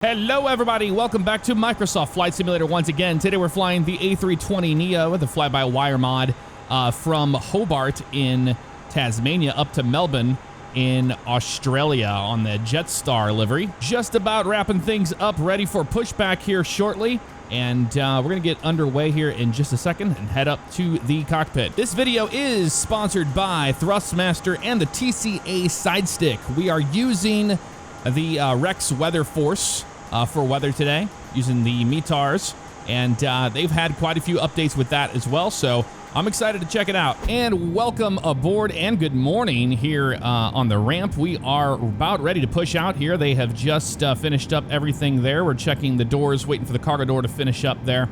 Hello everybody, welcome back to Microsoft Flight Simulator once again. Today we're flying the A320neo, the fly-by-wire mod, from Hobart in Tasmania up to Melbourne in Australia on the Jetstar livery. Just about wrapping things up, ready for pushback here shortly. And we're going to get underway here in just a second and head up to the cockpit. This video is sponsored by Thrustmaster and the TCA side stick. We are using the Rex Weather Force for weather today, using the METARs, and they've had quite a few updates with that as well, so I'm excited to check it out. And welcome aboard and good morning here on the ramp. We are about ready to push out here. They have just finished up everything there. We're checking the doors, waiting for the cargo door to finish up there.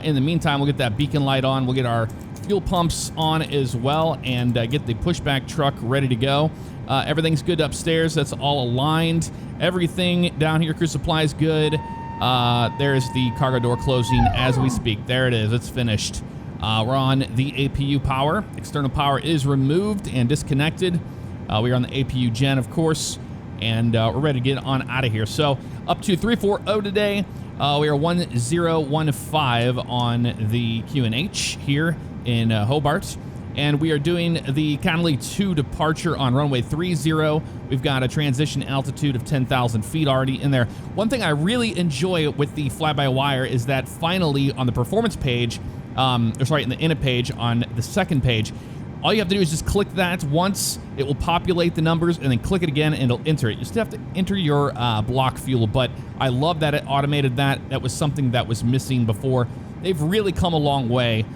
In the meantime, we'll get that beacon light on, we'll get our fuel pumps on as well, and get the pushback truck ready to go. Everything's good upstairs. That's all aligned. Everything down here, crew supply is good. There's the cargo door closing as we speak. There it is. It's finished. We're on the APU power. External power is removed and disconnected. We are on the APU gen, of course, and we're ready to get on out of here. So up to 340 today. We are 1015 on the QNH here in Hobart. And we are doing the Connolly 2 departure on runway 30. We've got a transition altitude of 10,000 feet already in there. One thing I really enjoy with the fly-by-wire is that finally on the performance page, in the init page on the second page, all you have to do is just click that once. It will populate the numbers, and then click it again, and it'll enter it. You just have to enter your block fuel, but I love that it automated that. That was something that was missing before. They've really come a long way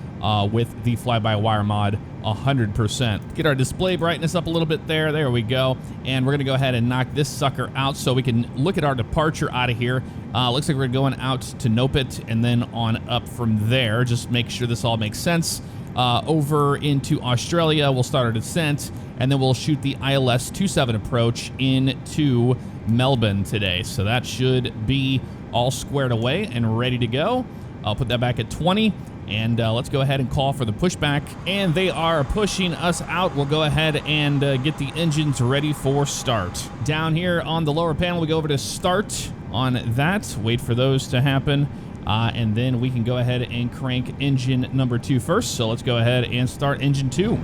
with the fly-by-wire mod, 100%. Get our display brightness up a little bit there. There we go. And we're going to go ahead and knock this sucker out so we can look at our departure out of here. Looks like we're going out to Nopet and then on up from there. Just make sure this all makes sense. Over into Australia, we'll start our descent, and then we'll shoot the ILS 27 approach into Melbourne today. So that should be all squared away and ready to go. I'll put that back at 20. And let's go ahead and call for the pushback. And they are pushing us out. We'll go ahead and get the engines ready for start. Down here on the lower panel, we go over to start on that. Wait for those to happen. And then we can go ahead and crank engine number 2 first. So let's go ahead and start engine 2.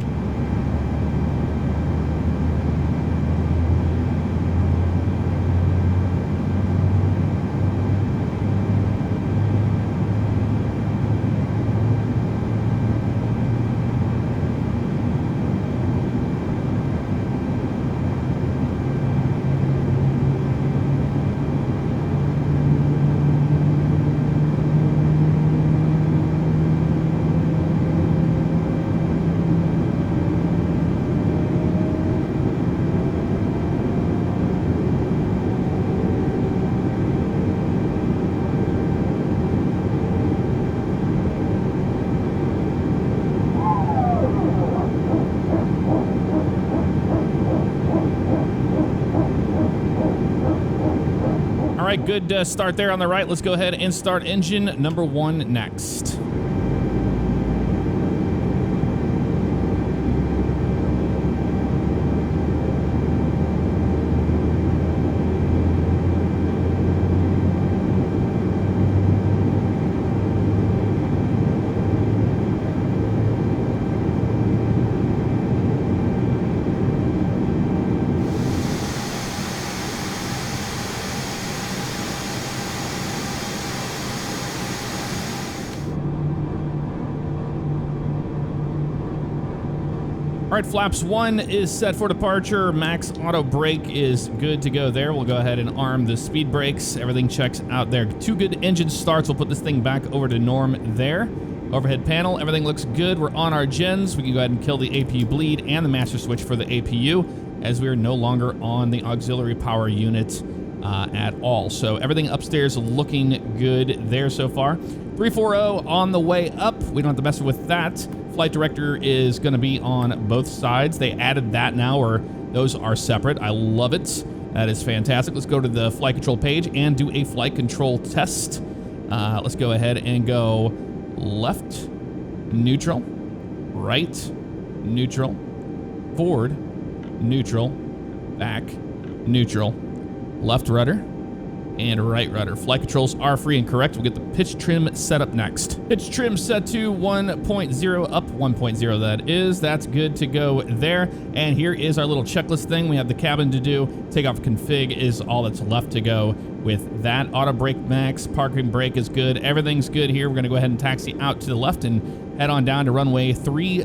All right, good start there on the right. Let's go ahead and start engine number 1 next. All right, flaps 1 is set for departure. Max auto brake is good to go there. We'll go ahead and arm the speed brakes. Everything checks out there. 2 good engine starts. We'll put this thing back over to norm there. Overhead panel, everything looks good. We're on our gens. We can go ahead and kill the APU bleed and the master switch for the APU, as we are no longer on the auxiliary power unit at all. So everything upstairs looking good there so far. 340 on the way up. We don't have to mess with that. Flight director is going to be on both sides. They added that now, or those are separate. I love it. That is fantastic. Let's go to the flight control page and do a flight control test. Let's go ahead and go left, neutral, right, neutral, forward, neutral, back, neutral, left rudder, and right rudder. Flight controls are free and correct. We'll get the pitch trim set up next. Pitch trim set to 1.0, up 1.0 that is. That's good to go there. And here is our little checklist thing. We have the cabin to do. Takeoff config is all that's left to go with that. Auto brake max, parking brake is good. Everything's good here. We're going to go ahead and taxi out to the left and head on down to runway 30.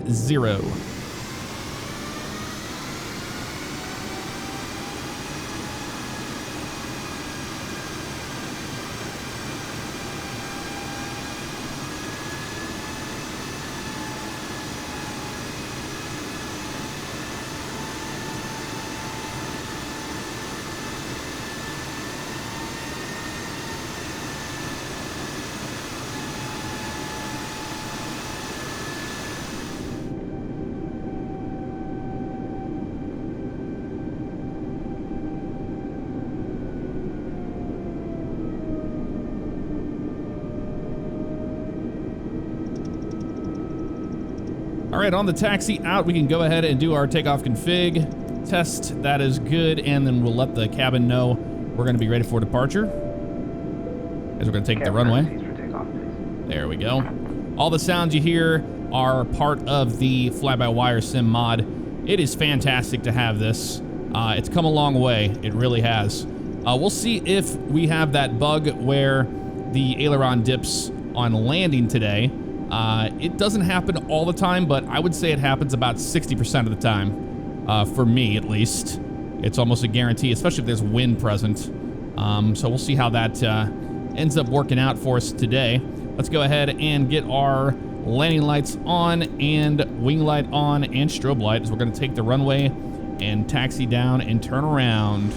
All right, on the taxi out, we can go ahead and do our takeoff config test. That is good, and then we'll let the cabin know we're going to be ready for departure as we're going to take the runway. There we go. All the sounds you hear are part of the fly-by-wire sim mod. It is fantastic to have this. It's come a long way. It really has. We'll see if we have that bug where the aileron dips on landing today. It doesn't happen all the time, but I would say it happens about 60% of the time, for me at least. It's almost a guarantee, especially if there's wind present. So we'll see how that ends up working out for us today. Let's go ahead and get our landing lights on and wing light on and strobe light as we're going to take the runway and taxi down and turn around.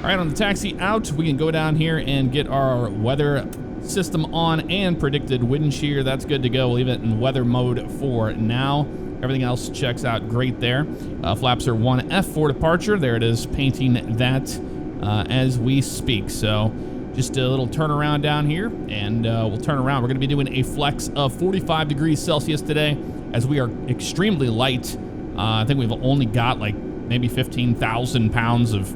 All right, on the taxi out, we can go down here and get our weather system on and predicted wind shear. That's good to go. We'll leave it in weather mode for now. Everything else checks out great there. Flaps are 1F for departure. There it is, painting that as we speak. So just a little turnaround down here, and we'll turn around. We're going to be doing a flex of 45 degrees Celsius today, as we are extremely light. I think we've only got like maybe 15,000 pounds of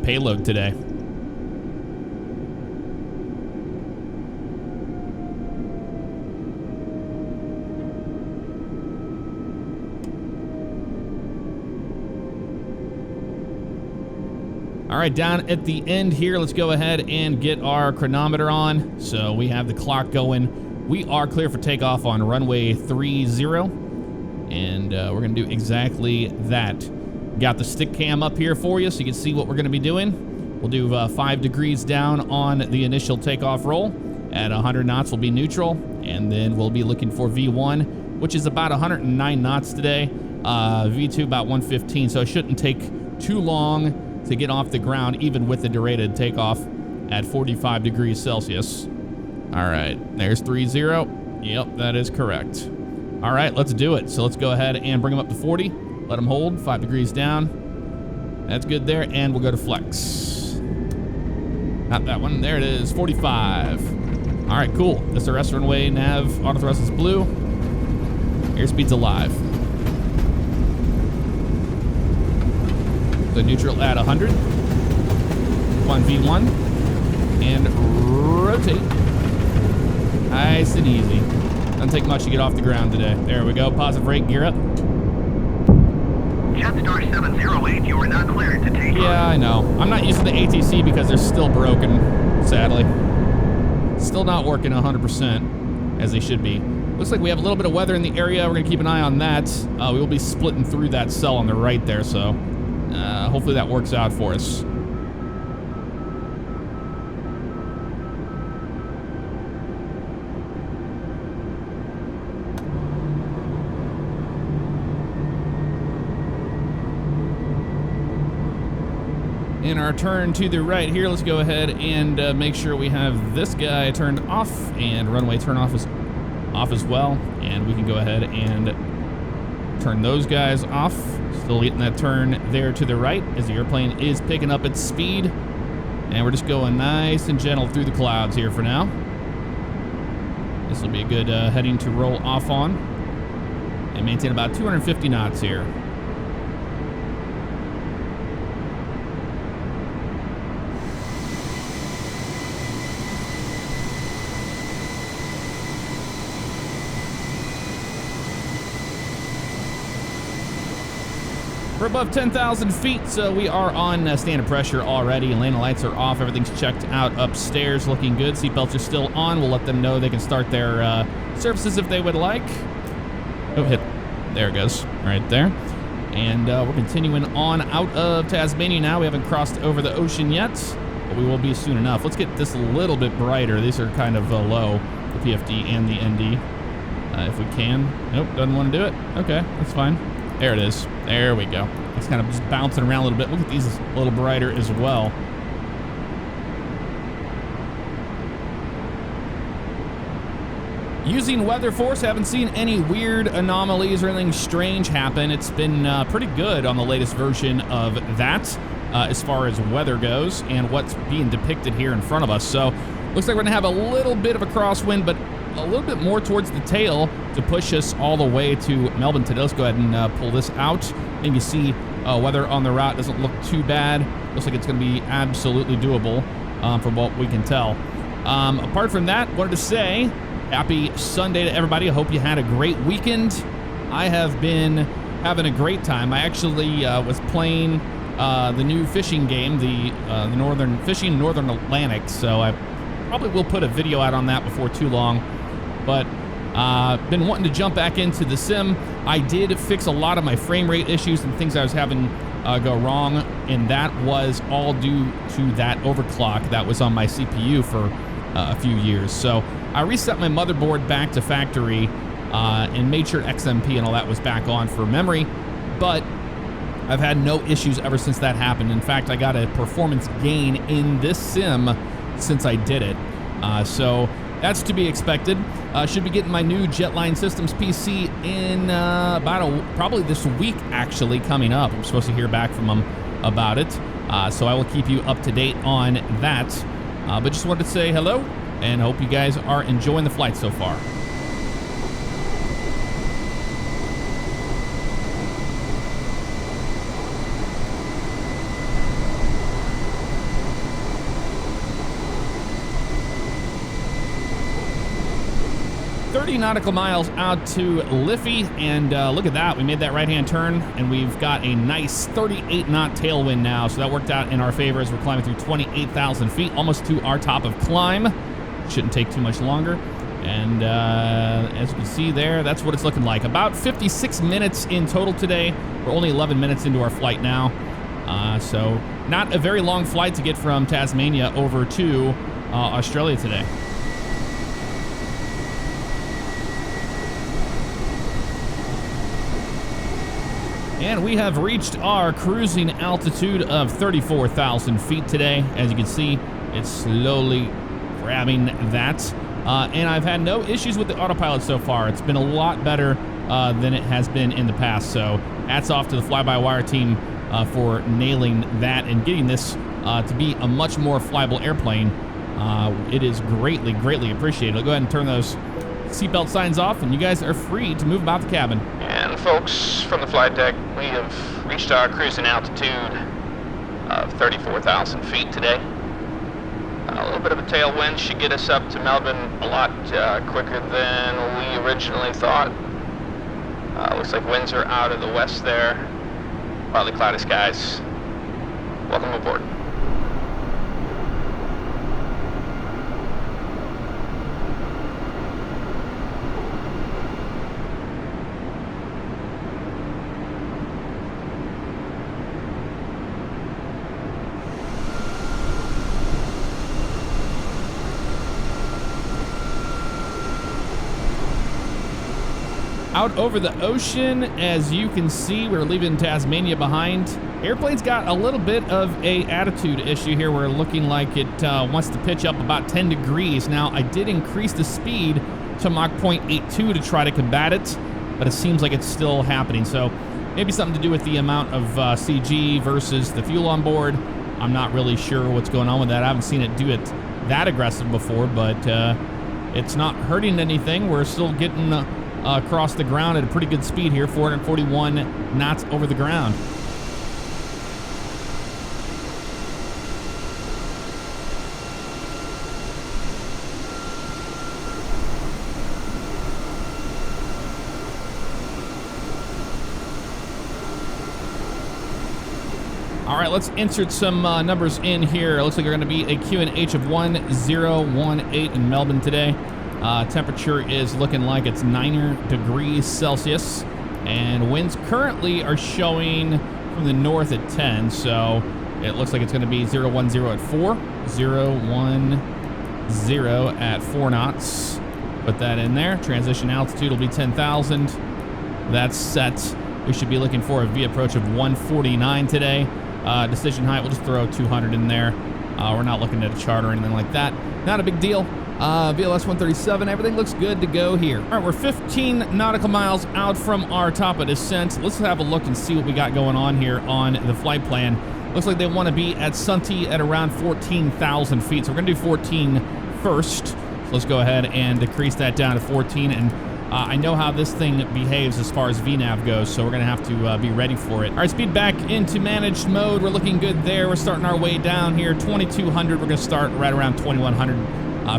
payload today. All right, down at the end here, let's go ahead and get our chronometer on. So we have the clock going. We are clear for takeoff on runway 30, and we're going to do exactly that. Got the stick cam up here for you so you can see what we're going to be doing. We'll do 5 degrees down on the initial takeoff roll. At 100 knots, we'll be neutral, and then we'll be looking for V1, which is about 109 knots today. V2 about 115, so it shouldn't take too long to get off the ground, even with the derated takeoff at 45 degrees Celsius. All right, there's 30. Yep, that is correct. All right, let's do it. So let's go ahead and bring them up to 40. Let them hold, 5 degrees down. That's good there, and we'll go to flex. Not that one, there it is, 45. All right, cool. That's the rest runway, nav, auto thrust is blue. Airspeed's alive. The neutral at 100. On V1, and rotate. Nice and easy. Doesn't take much to get off the ground today. There we go, positive rate, gear up. Jetstar 708, you are not cleared to take off. Yeah, I know. I'm not using the ATC because they're still broken, sadly. Still not working 100% as they should be. Looks like we have a little bit of weather in the area. We're going to keep an eye on that. We will be splitting through that cell on the right there, so hopefully that works out for us. In our turn to the right here, let's go ahead and make sure we have this guy turned off, and runway turn off is off as well, and we can go ahead and Turn those guys off. Still getting that turn there to the right as the airplane is picking up its speed. And we're just going nice and gentle through the clouds here for now. This will be a good heading to roll off on. And maintain about 250 knots here. We're above 10,000 feet, so we are on standard pressure already. Landing lights are off. Everything's checked out upstairs, looking good. Seatbelts are still on. We'll let them know they can start their services if they would like. Oh, hit. There it goes, right there. And we're continuing on out of Tasmania now. We haven't crossed over the ocean yet, but we will be soon enough. Let's get this a little bit brighter. These are kind of low, the PFD and the ND, if we can. Nope, doesn't want to do it. Okay, that's fine. There it is. There we go. It's kind of just bouncing around a little bit. Look at these a little brighter as well. Using weather force, haven't seen any weird anomalies or anything strange happen. It's been pretty good on the latest version of that as far as weather goes and what's being depicted here in front of us. So looks like we're gonna have a little bit of a crosswind, but a little bit more towards the tail to push us all the way to Melbourne today. Let's go ahead and pull this out. And you see weather on the route doesn't look too bad. Looks like it's going to be absolutely doable from what we can tell. Apart from that, wanted to say happy Sunday to everybody. I hope you had a great weekend. I have been having a great time. I actually was playing the new fishing game, the Northern Atlantic, so I probably will put a video out on that before too long. But been wanting to jump back into the sim. I did fix a lot of my frame rate issues and things I was having go wrong, and that was all due to that overclock that was on my CPU for a few years. So I reset my motherboard back to factory and made sure XMP and all that was back on for memory, but I've had no issues ever since that happened. In fact, I got a performance gain in this sim since I did it. So that's to be expected. Should be getting my new Jetline Systems PC in probably this week, actually, coming up. I'm supposed to hear back from them about it. So I will keep you up to date on that. But just wanted to say hello and hope you guys are enjoying the flight so far. Nautical miles out to Liffey, and look at that, we made that right-hand turn and we've got a nice 38 knot tailwind now, so that worked out in our favor as we're climbing through 28,000 feet almost to our top of climb. Shouldn't take too much longer, and as you can see there, that's what it's looking like. About 56 minutes in total today. We're only 11 minutes into our flight now, so not a very long flight to get from Tasmania over to Australia today. And we have reached our cruising altitude of 34,000 feet today. As you can see, it's slowly grabbing that. And I've had no issues with the autopilot so far. It's been a lot better than it has been in the past. So hats off to the fly-by-wire team for nailing that and getting this to be a much more flyable airplane. It is greatly, greatly appreciated. I'll go ahead and turn those seatbelt signs off, and you guys are free to move about the cabin. And folks, from the flight deck, we have reached our cruising altitude of 34,000 feet today. A little bit of a tailwind should get us up to Melbourne a lot quicker than we originally thought. Looks like winds are out of the west there. Partly cloudy skies. Welcome aboard. Out over the ocean, as you can see, we're leaving Tasmania behind. Airplane's got a little bit of a attitude issue here. We're looking like it wants to pitch up about 10 degrees. Now, I did increase the speed to Mach 0.82 to try to combat it, but it seems like it's still happening. So maybe something to do with the amount of CG versus the fuel on board. I'm not really sure what's going on with that. I haven't seen it do it that aggressive before, but it's not hurting anything. We're still getting across the ground at a pretty good speed here, 441 knots over the ground. All right, let's insert some numbers in here. It looks like they're going to be a QNH of 1018 in Melbourne today. Temperature is looking like it's 9 degrees Celsius, and winds currently are showing from the north at 10, so it looks like it's going to be 010 at 4, 010 at 4 knots. Put that in there. Transition altitude will be 10,000. That's set. We should be looking for a V approach of 149 today. Decision height, we'll just throw 200 in there. We're not looking at a chart or anything like that. Not a big deal. VLS 137, everything looks good to go here. All right, we're 15 nautical miles out from our top of descent. Let's have a look and see what we got going on here on the flight plan. Looks like they want to be at Sunty at around 14,000 feet. So we're going to do 14 first. So let's go ahead and decrease that down to 14. And I know how this thing behaves as far as VNAV goes, so we're going to have to be ready for it. All right, speed back into managed mode. We're looking good there. We're starting our way down here. 2,200. We're going to start right around 2,100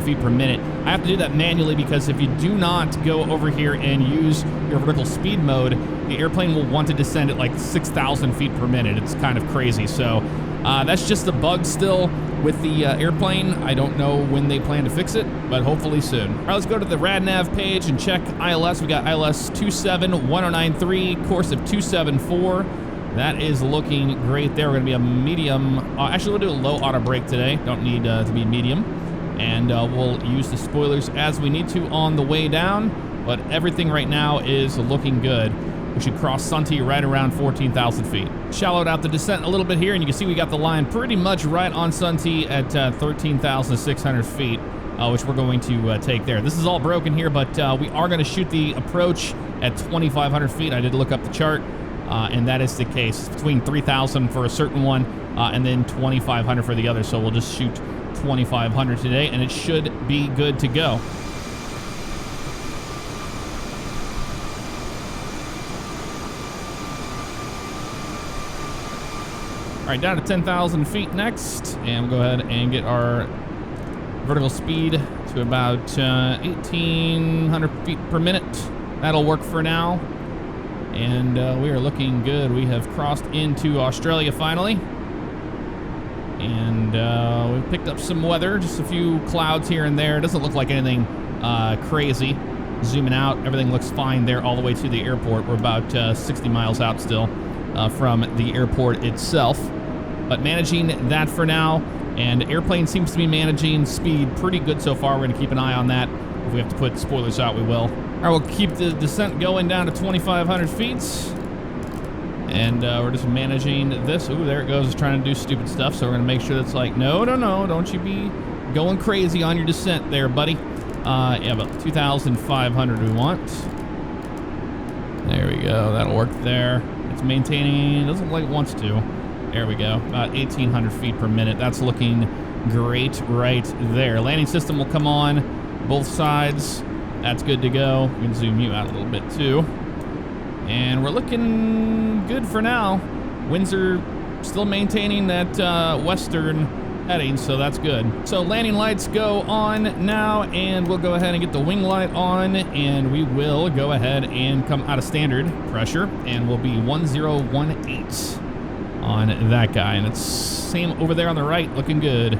feet per minute. I have to do that manually because if you do not go over here and use your vertical speed mode, the airplane will want to descend at like 6,000 feet per minute. It's kind of crazy. So that's just a bug still with the airplane. I don't know when they plan to fix it, but hopefully soon. All right, let's go to the RadNav page and check ILS. We got ILS 271093, course of 274. That is looking great there. We're going to be a medium. Actually, we'll do a low auto brake today. Don't need to be medium. And we'll use the spoilers as we need to on the way down. But everything right now is looking good. We should cross Sunty right around 14,000 feet. Shallowed out the descent a little bit here, and you can see we got the line pretty much right on Sunty at 13,600 feet, which we're going to take there. This is all broken here, but we are going to shoot the approach at 2,500 feet. I did look up the chart, and that is the case. It's between 3,000 for a certain one, and then 2,500 for the other. So we'll just shoot 2,500 today, and it should be good to go. All right, down to 10,000 feet next, and we'll go ahead and get our vertical speed to about 1,800 feet per minute. That'll work for now, and we are looking good. We have crossed into Australia finally, and we've picked up some weather, just a few clouds here and there. It doesn't look like anything crazy. Zooming out, everything looks fine there all the way to the airport. We're about 60 miles out still from the airport itself. But managing that for now, and airplane seems to be managing speed pretty good so far. We're going to keep an eye on that. If we have to put spoilers out, we will. All right, we'll keep the descent going down to 2,500 feet. And we're just managing this. Ooh, there it goes. It's trying to do stupid stuff. So we're going to make sure that's like, no, don't you be going crazy on your descent there, buddy. Yeah, about 2,500 we want. There we go. That'll work there. It's maintaining. It doesn't look like it wants to. There we go. About 1,800 feet per minute. That's looking great right there. Landing system will come on both sides. That's good to go. We can zoom you out a little bit too. And we're looking good for now. Winds are still maintaining that western heading, so that's good. So landing lights go on now, and we'll go ahead and get the wing light on, and we will go ahead and come out of standard pressure, and we'll be 1018 on that guy. And it's same over there on the right, looking good.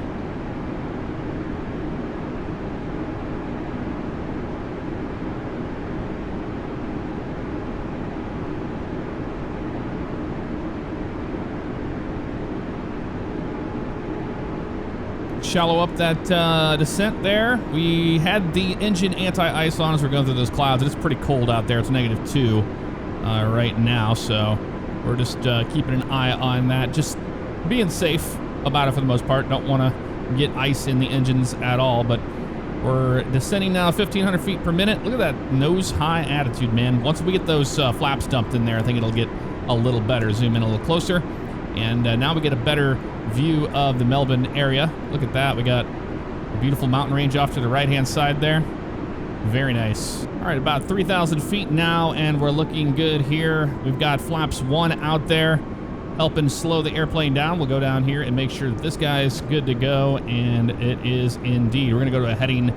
Shallow up that descent there. We had the engine anti-ice on as we're going through those clouds. It's pretty cold out there. It's -2 right now, so we're just keeping an eye on that. Just being safe about it for the most part. Don't want to get ice in the engines at all, but We're descending now 1,500 feet per minute. Look at that nose high attitude, man. Once we get those flaps dumped in there, I think it'll get a little better. Zoom in a little closer. And now we get a better view of the Melbourne area. Look at that. We got a beautiful mountain range off to the right-hand side there. Very nice. All right, about 3,000 feet now, and we're looking good here. We've got flaps 1 out there, helping slow the airplane down. We'll go down here and make sure that this guy's good to go, and it is indeed. We're going to go to a heading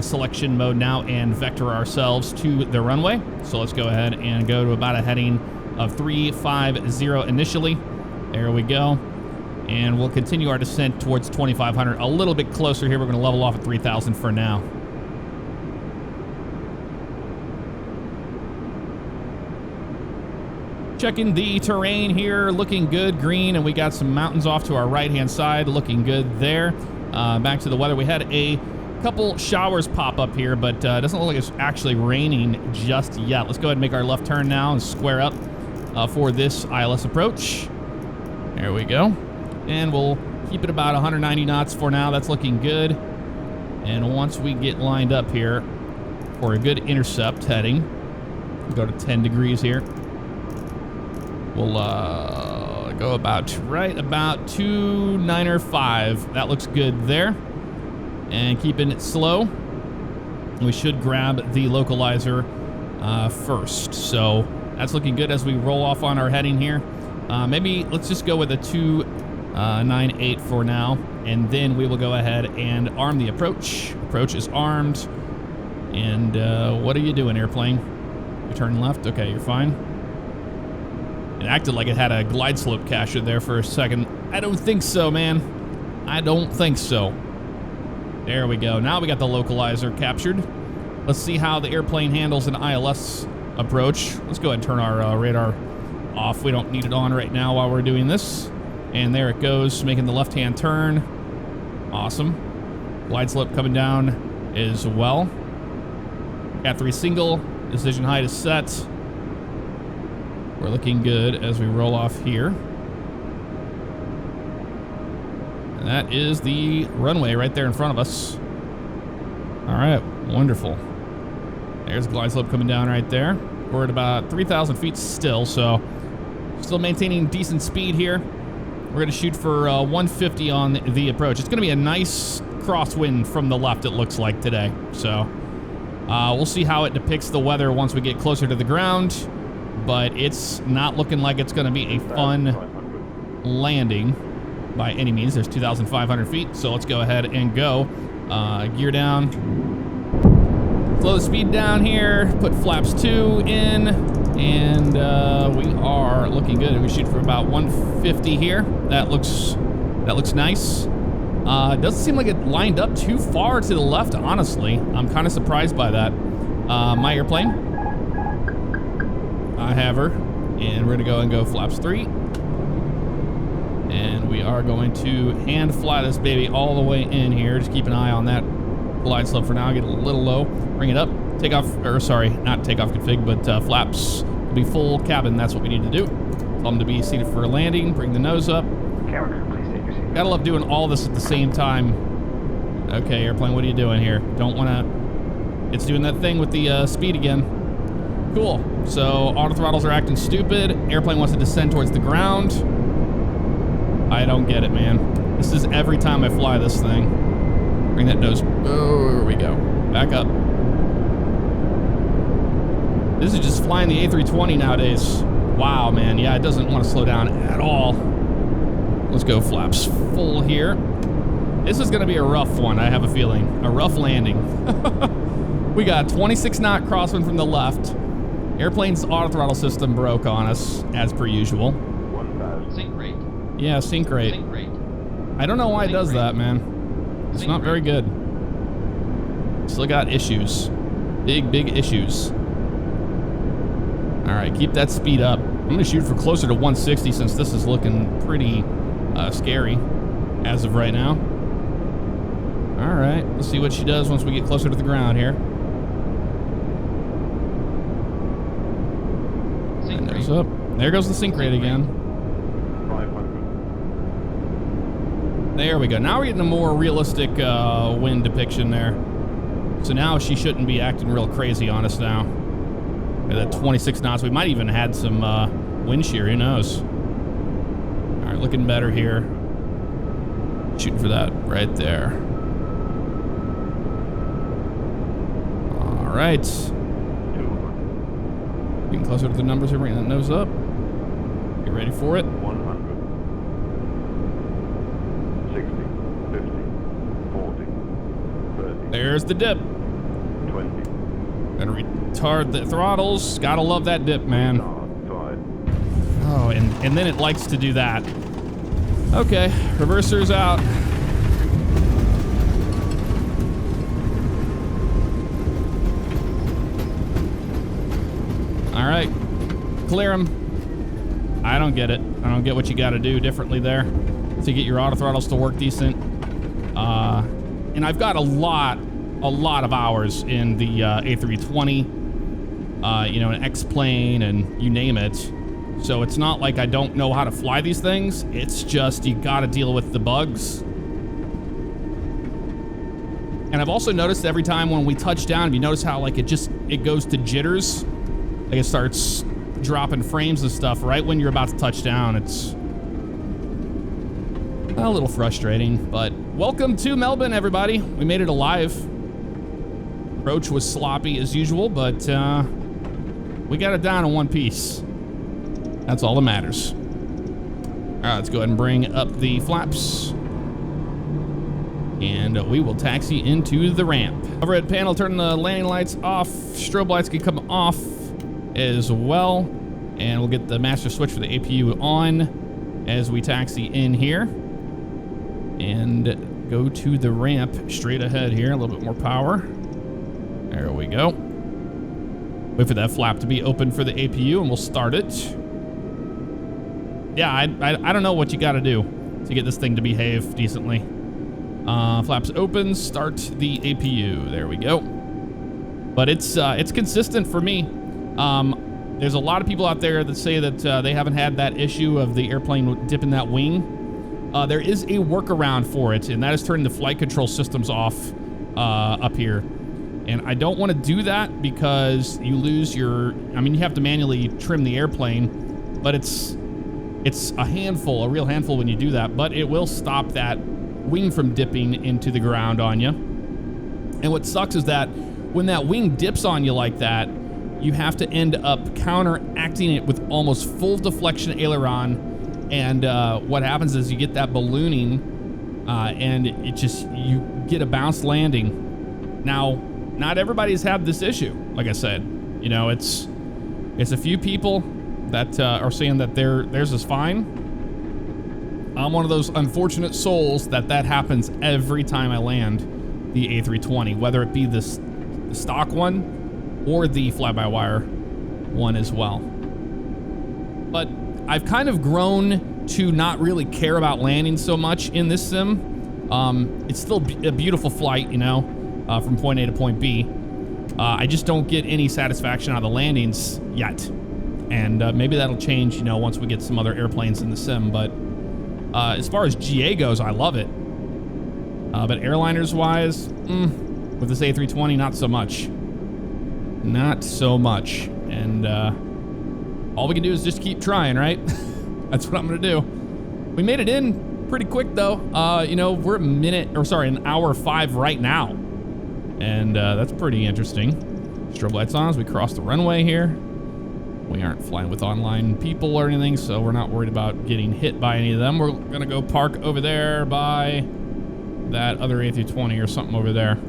selection mode now and vector ourselves to the runway. So let's go ahead and go to about a heading of 350 initially. There we go. And we'll continue our descent towards 2,500. A little bit closer here. We're going to level off at 3,000 for now. Checking the terrain here, looking good, green, and we got some mountains off to our right-hand side, looking good there. Back to the weather. We had a couple showers pop up here, but it doesn't look like it's actually raining just yet. Let's go ahead and make our left turn now and square up for this ILS approach. There we go. And we'll keep it about 190 knots for now. That's looking good. And once we get lined up here for a good intercept heading, we'll go to 10 degrees here. We'll go about right about 295. That looks good there. And keeping it slow, we should grab the localizer first. So that's looking good as we roll off on our heading here. Maybe let's just go with a 298 for now, and then we will go ahead and arm the approach. Approach is armed. And what are you doing, airplane? You turn left? Okay, you're fine. It acted like it had a glide slope cache there for a second. I don't think so, man. I don't think so. There we go. Now we got the localizer captured. Let's see how the airplane handles an ILS approach. Let's go ahead and turn our radar off. We don't need it on right now while we're doing this. And there it goes, making the left-hand turn. Awesome. Glide slope coming down as well. Cat 3 single. Decision height is set. We're looking good as we roll off here. And that is the runway right there in front of us. All right, wonderful. There's the glide slope coming down right there. We're at about 3,000 feet still, so still maintaining decent speed here. We're going to shoot for 150 on the approach. It's going to be a nice crosswind from the left, it looks like, today. So we'll see how it depicts the weather once we get closer to the ground. But it's not looking like it's going to be a fun landing by any means. There's 2,500 feet, so let's go ahead and go. Gear down. Slow the speed down here. Put flaps 2 in. And we are looking good. We shoot for about 150 here. That looks nice. Doesn't seem like it lined up too far to the left, honestly. I'm kind of surprised by that. My airplane. I have her. And we're going to go and go flaps 3. And we are going to hand fly this baby all the way in here. Just keep an eye on that glide slope for now. Get a little low. Bring it up. Take off, or sorry, not take off config, but flaps will be full cabin. That's what we need to do. Tell them to be seated for landing. Bring the nose up. Camera crew, please take your seat. Gotta love doing all this at the same time. Okay, airplane, what are you doing here? Don't want to... It's doing that thing with the speed again. Cool. So auto throttles are acting stupid. Airplane wants to descend towards the ground. I don't get it, man. This is every time I fly this thing. Bring that nose. Oh, here we go. Back up. This is just flying the A320 nowadays. Wow, man. Yeah, it doesn't want to slow down at all. Let's go flaps full here. This is going to be a rough one, I have a feeling. A rough landing. We got 26 knot crosswind from the left. Airplane's auto throttle system broke on us, as per usual. Sync rate. Yeah, sync rate. Sync rate. I don't know why it does that, man. It's not very good. Still got issues. Big issues. All right, keep that speed up. I'm going to shoot for closer to 160 since this is looking pretty scary as of right now. All right, let's see what she does once we get closer to the ground here. Sync rate. Up. There goes the sync rate again. 500. There we go. Now we're getting a more realistic wind depiction there. So now she shouldn't be acting real crazy on us now. At that 26 knots, we might even had some wind shear, who knows? All right, looking better here. Shooting for that right there. All right. Getting closer to the numbers here, bringing that nose up. Get ready for it. 100. 60, 50, 40, 30. There's the dip. 20. Gotta retard the throttles. Gotta love that dip, man. Oh, and then it likes to do that. Okay, reverser's out. All right, clear them. I don't get it. I don't get what you got to do differently there to get your auto throttles to work decent. And I've got a lot of hours in the A320, you know, an X-plane, and you name it. So it's not like I don't know how to fly these things. It's just you got to deal with the bugs. And I've also noticed every time when we touch down, you notice how like it goes to jitters. Like it starts dropping frames and stuff right when you're about to touch down. It's a little frustrating, but welcome to Melbourne, everybody. We made it alive. Approach was sloppy as usual, but we got it down in one piece. That's all that matters. All right, let's go ahead and bring up the flaps. And we will taxi into the ramp. Overhead panel, turn the landing lights off. Strobe lights can come off as well. And we'll get the master switch for the APU on as we taxi in here. And go to the ramp straight ahead here. A little bit more power. There we go. Wait for that flap to be open for the APU and we'll start it. Yeah, I don't know what you got to do to get this thing to behave decently. Flaps open, start the APU. There we go. But it's consistent for me. There's a lot of people out there that say that they haven't had that issue of the airplane dipping that wing. There is a workaround for it, and that is turning the flight control systems off up here. And I don't want to do that because you lose your... I mean, you have to manually trim the airplane, but it's a handful, a real handful when you do that, but it will stop that wing from dipping into the ground on you. And what sucks is that when that wing dips on you like that, you have to end up counteracting it with almost full deflection aileron. And what happens is you get that ballooning and you get a bounced landing. Now, not everybody's had this issue. Like I said, you know, it's a few people that are saying that theirs is fine. I'm one of those unfortunate souls that happens every time I land the A320, whether it be the stock one or the fly-by-wire one as well. But I've kind of grown to not really care about landing so much in this sim. It's still a beautiful flight, you know, from point A to point B. I just don't get any satisfaction out of the landings yet. And maybe that'll change, you know, once we get some other airplanes in the sim. But as far as GA goes, I love it. But airliners-wise, with this A320, not so much. Not so much. And all we can do is just keep trying, right? That's what I'm going to do. We made it in pretty quick, though. You know, we're an hour 5 right now. And that's pretty interesting. Strobe lights on as we cross the runway here. We aren't flying with online people or anything, so we're not worried about getting hit by any of them. We're going to go park over there by that other A320 or something over there.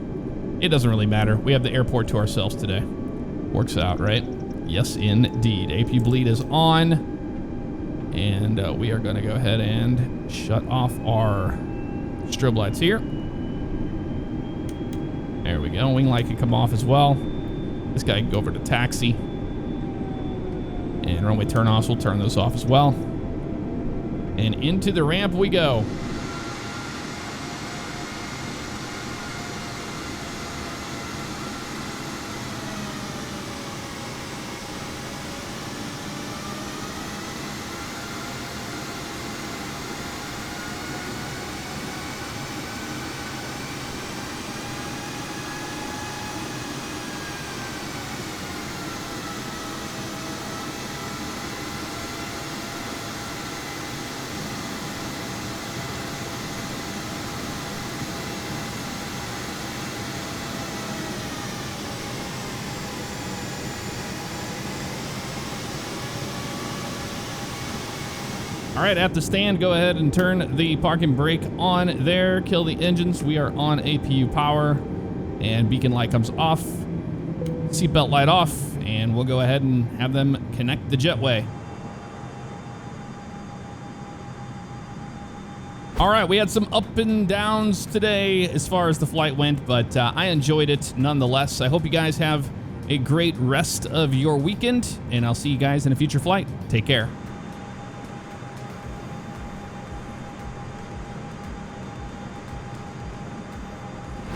It doesn't really matter. We have the airport to ourselves today. Works out, right? Yes, indeed. AP bleed is on. And we are going to go ahead and shut off our strobe lights here. There we go. Wing light can come off as well. This guy can go over to taxi. And runway turn-offs, we'll turn those off as well. And into the ramp we go. All right, at the stand, go ahead and turn the parking brake on there. Kill the engines. We are on APU power. And beacon light comes off. Seatbelt light off. And we'll go ahead and have them connect the jetway. All right, we had some up and downs today as far as the flight went, but I enjoyed it nonetheless. I hope you guys have a great rest of your weekend, and I'll see you guys in a future flight. Take care.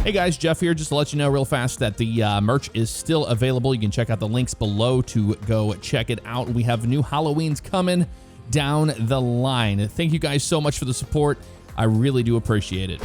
Hey guys, Jeff here. Just to let you know real fast that the merch is still available. You can check out the links below to go check it out. We have new Halloweens coming down the line. Thank you guys so much for the support. I really do appreciate it.